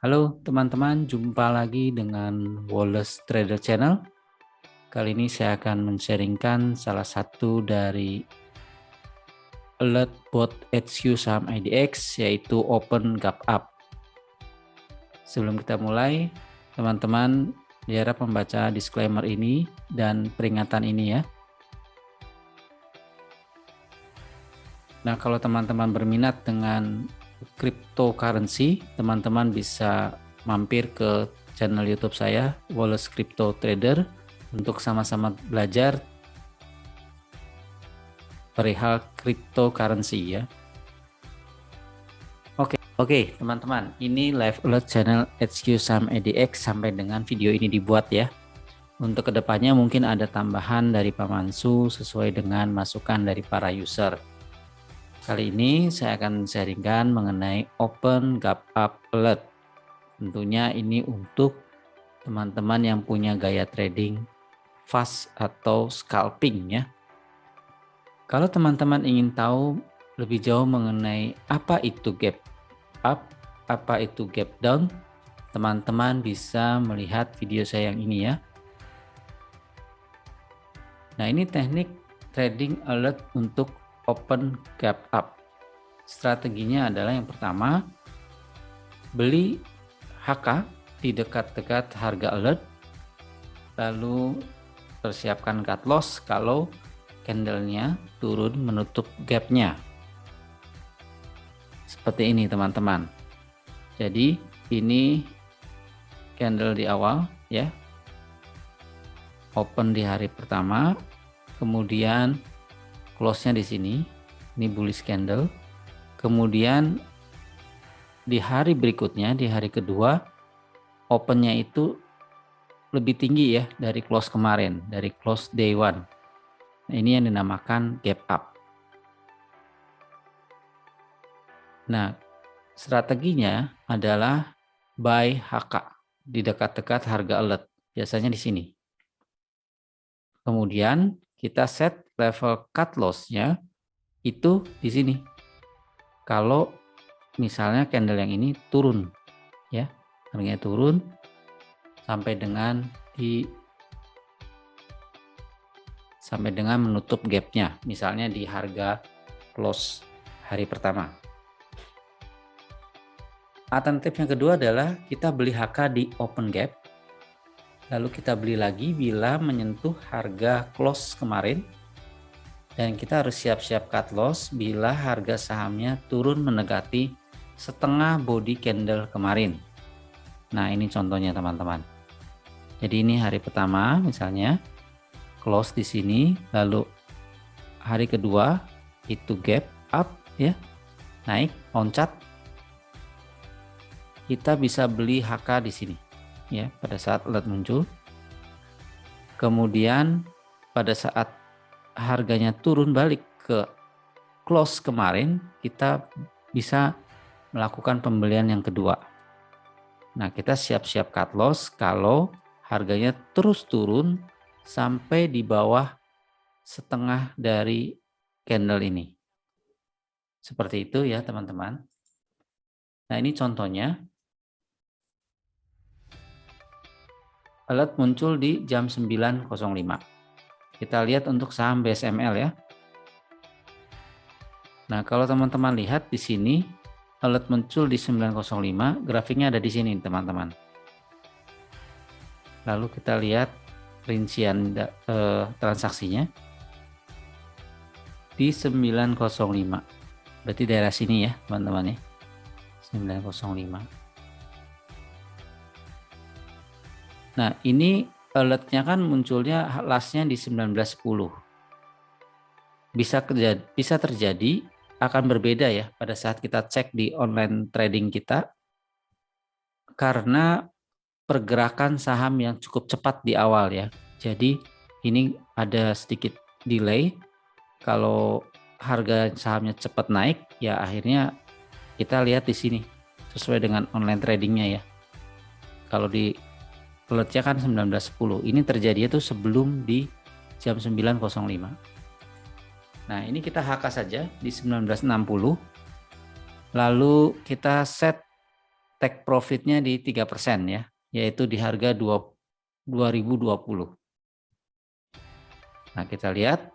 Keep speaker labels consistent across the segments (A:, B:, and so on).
A: Halo teman-teman, jumpa lagi dengan Wallace Trader Channel. Kali ini saya akan men-sharingkan salah satu dari alert bot HQ saham IDX, yaitu Open Gap Up. Sebelum kita mulai, teman-teman diharap membaca disclaimer ini dan peringatan ini ya. Nah, kalau teman-teman berminat dengan cryptocurrency, teman-teman bisa mampir ke channel YouTube saya, Wallace Crypto Trader, untuk sama-sama belajar perihal cryptocurrency ya. Oke, teman-teman, ini live alert channel HQ Saham IDX sampai dengan video ini dibuat ya. Untuk kedepannya mungkin ada tambahan dari Pak Mansu sesuai dengan masukan dari para user. Kali ini saya akan sharingkan mengenai Open Gap Up Alert. Tentunya ini untuk teman-teman yang punya gaya trading fast atau scalping ya. Kalau teman-teman ingin tahu lebih jauh mengenai apa itu gap up, apa itu gap down, teman-teman bisa melihat video saya yang ini ya. Nah, ini teknik trading alert untuk Open Gap Up. Strateginya adalah yang pertama, beli HK di dekat-dekat harga alert, lalu persiapkan cut loss kalau candlenya turun menutup gapnya. Seperti ini teman-teman. Jadi ini candle di awal ya, open di hari pertama, kemudian close-nya di sini, ini bullish candle. Kemudian di hari berikutnya, di hari kedua, opennya itu lebih tinggi ya dari close kemarin, dari close day one. Nah, ini yang dinamakan gap up. Nah, strateginya adalah buy HK di dekat-dekat harga alert, biasanya di sini. Kemudian kita set level cut loss-nya itu di sini. Kalau misalnya candle yang ini turun ya, harganya turun sampai dengan menutup gapnya, misalnya di harga close hari pertama. Alternatif yang kedua adalah kita beli HK di open gap, lalu kita beli lagi bila menyentuh harga close kemarin, dan kita harus siap-siap cut loss bila harga sahamnya turun mendekati setengah body candle kemarin. Nah, ini contohnya teman-teman. Jadi ini hari pertama misalnya close di sini, lalu hari kedua itu gap up ya, naik loncat. Kita bisa beli HK di sini ya pada saat alert muncul. Kemudian pada saat harganya turun balik ke close kemarin, kita bisa melakukan pembelian yang kedua. Nah, kita siap-siap cut loss kalau harganya terus turun sampai di bawah setengah dari candle ini. Seperti itu ya teman-teman. Nah, ini contohnya. Alert muncul di jam 9.05. Kita lihat untuk saham BSML ya. Nah, kalau teman-teman lihat di sini alert muncul di 9.05, grafiknya ada di sini teman-teman. Lalu kita lihat rincian transaksinya di 9.05. Berarti daerah sini ya, teman-teman ya. 9.05. Nah, ini alertnya kan munculnya lastnya di 19.10. Bisa terjadi akan berbeda ya pada saat kita cek di online trading kita, karena pergerakan saham yang cukup cepat di awal ya. Jadi ini ada sedikit delay. Kalau harga sahamnya cepat naik ya, akhirnya kita lihat di sini sesuai dengan online tradingnya ya. Kalau di alertnya kan 19.10, ini terjadi itu sebelum di jam 9.05. Nah, ini kita HK saja di 19.60, lalu kita set take profitnya di 3% ya, yaitu di harga 2020. Nah, kita lihat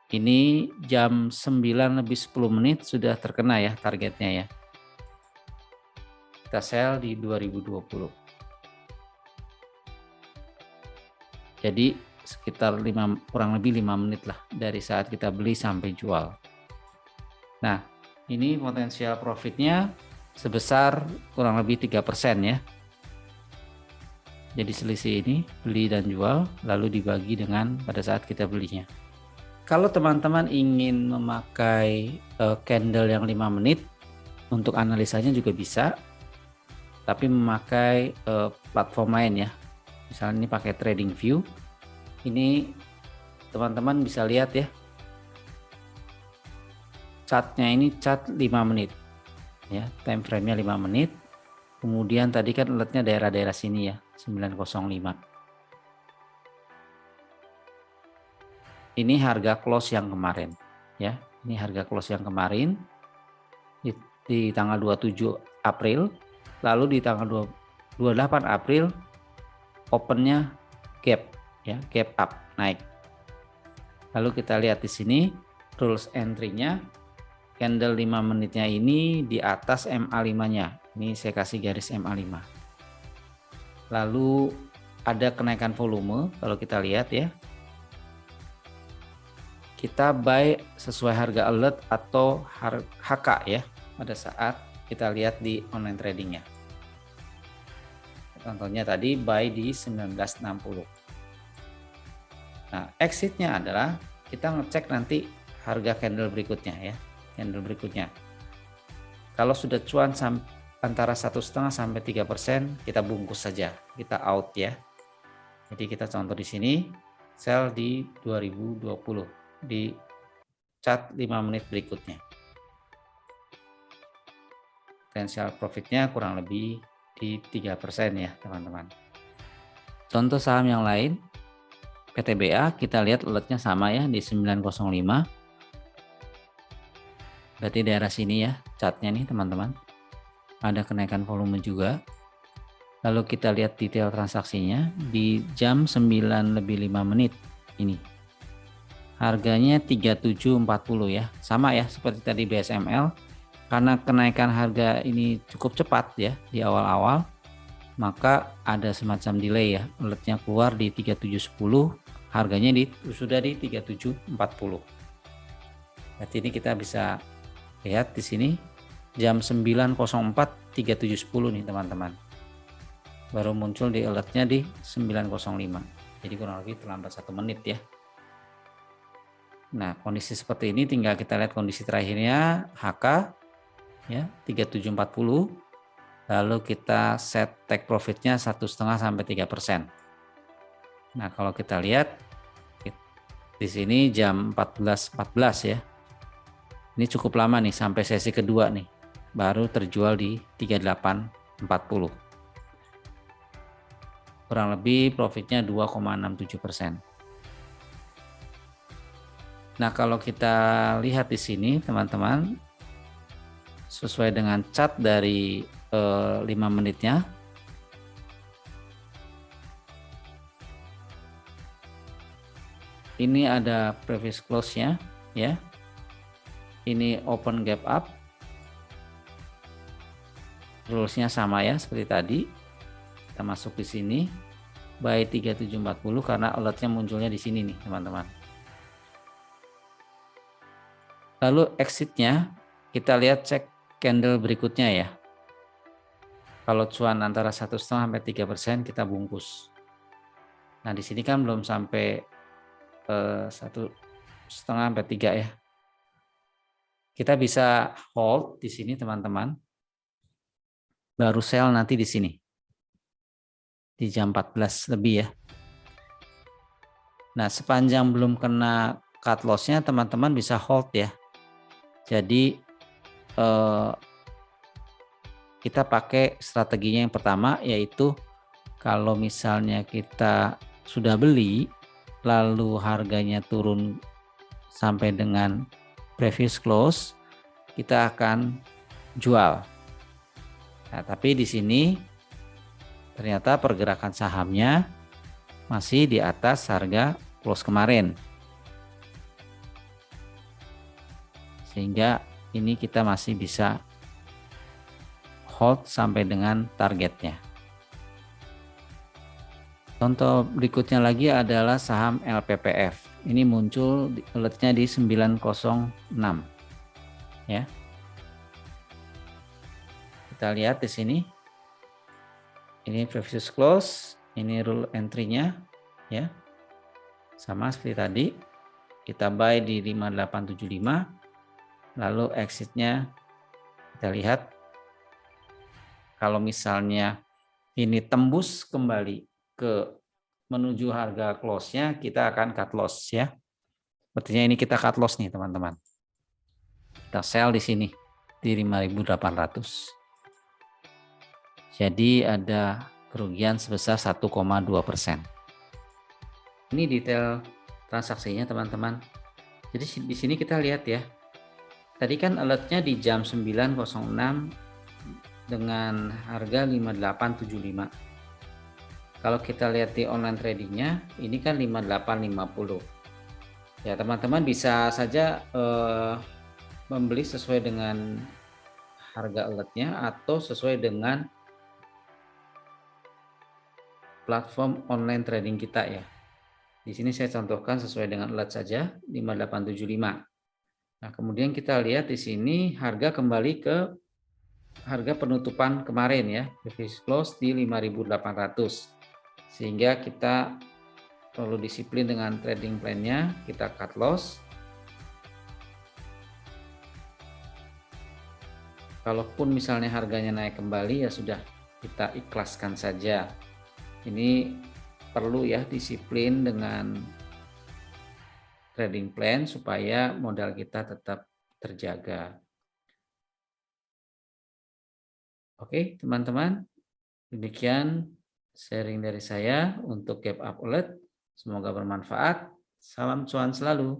A: ini jam 9:10 sudah terkena ya targetnya ya. Kita sell di 2020. Jadi sekitar kurang lebih 5 menit lah dari saat kita beli sampai jual. Nah, ini potensial profitnya sebesar kurang lebih 3% ya. Jadi selisih ini beli dan jual lalu dibagi dengan pada saat kita belinya. Kalau teman-teman ingin memakai candle yang 5 menit untuk analisanya juga bisa, tapi memakai platform lain ya. Misalnya ini pakai TradingView. Ini teman-teman bisa lihat ya. Chartnya ini chart 5 menit. Ya, time frame-nya 5 menit. Kemudian tadi kan alertnya daerah-daerah sini ya, 905. Ini harga close yang kemarin ya. Ini harga close yang kemarin di tanggal 27 April. Lalu di tanggal 28 April opennya gap ya, gap up naik. Lalu kita lihat di sini rules entry-nya, candle 5 menitnya ini di atas MA5-nya. Ini saya kasih garis MA5. Lalu ada kenaikan volume kalau kita lihat ya. Kita buy sesuai harga alert atau HK ya pada saat kita lihat di online tradingnya. Contohnya tadi buy di 1960. Nah, exitnya adalah kita ngecek nanti harga candle berikutnya ya, candle berikutnya. Kalau sudah cuan antara 1,5 sampai 3%, kita bungkus saja, kita out ya. Jadi kita contoh di sini sell di 2020 di chart 5 menit berikutnya. Potensial profitnya kurang lebih di 3% ya teman-teman. Contoh saham yang lain, PTBA kita lihat alertnya sama ya di 905. Berarti daerah sini ya chartnya nih teman-teman. Ada kenaikan volume juga. Lalu kita lihat detail transaksinya di jam 9:05 ini. Harganya 37.40 ya. Sama ya seperti tadi BSML. Karena kenaikan harga ini cukup cepat ya di awal-awal, maka ada semacam delay ya. Alertnya keluar di 37.10, harganya sudah di 37.40. Berarti ini kita bisa lihat di sini jam 9.04 37.10 nih teman-teman. Baru muncul di alertnya di 9.05. Jadi kurang lebih terlambat 1 menit ya. Nah, kondisi seperti ini tinggal kita lihat kondisi terakhirnya HK ya 37.40. Lalu kita set take profitnya 1,5 sampai 3%. Nah, kalau kita lihat di sini jam 14.14 ya. Ini cukup lama nih sampai sesi kedua nih. Baru terjual di 38.40. Kurang lebih profitnya 2,67%. Nah, kalau kita lihat di sini teman-teman, sesuai dengan chart dari 5 menitnya, ini ada previous close-nya ya. Ini open gap up. Rules-nya sama ya seperti tadi. Kita masuk di sini buy 37.40 karena alertnya munculnya di sini nih teman-teman. Lalu exitnya kita lihat cek candle berikutnya ya. Kalau cuan antara 1,5 sampai 3% kita bungkus. Nah di sini kan belum sampai 1,5 sampai 3 ya. Kita bisa hold di sini teman-teman. Baru sell nanti di sini. Di jam 14 lebih ya. Nah sepanjang belum kena cut loss-nya teman-teman bisa hold ya. Jadi kita pakai strateginya yang pertama, yaitu kalau misalnya kita sudah beli lalu harganya turun sampai dengan previous close, kita akan jual Nah, tapi di sini ternyata pergerakan sahamnya masih di atas harga close kemarin. Sehingga ini kita masih bisa hold sampai dengan targetnya. Contoh berikutnya lagi adalah saham LPPF. Ini muncul alertnya di 906 ya. Kita lihat di sini. Ini previous close, ini rule entry-nya ya. Sama seperti tadi. Kita buy di 5875. Lalu exit-nya kita lihat kalau misalnya ini tembus kembali ke menuju harga close-nya, kita akan cut loss ya. Sepertinya ini kita cut loss nih teman-teman. Kita sell di sini di 5.800. Jadi ada kerugian sebesar 1,2%. Ini detail transaksinya teman-teman. Jadi di sini kita lihat ya. Tadi kan alertnya di jam 9.06 dengan harga 5875. Kalau kita lihat di online tradingnya, ini kan 5850. Ya teman-teman bisa saja membeli sesuai dengan harga alertnya atau sesuai dengan platform online trading kita ya. Di sini saya contohkan sesuai dengan alert saja 5875. Nah, kemudian kita lihat di sini harga kembali ke harga penutupan kemarin ya, previous close di 5.800. Sehingga kita perlu disiplin dengan trading plan-nya, kita cut loss. Kalaupun misalnya harganya naik kembali ya sudah, kita ikhlaskan saja. Ini perlu ya disiplin dengan trading plan supaya modal kita tetap terjaga. Oke, teman-teman, demikian sharing dari saya untuk gap up alert. Semoga bermanfaat. Salam cuan selalu.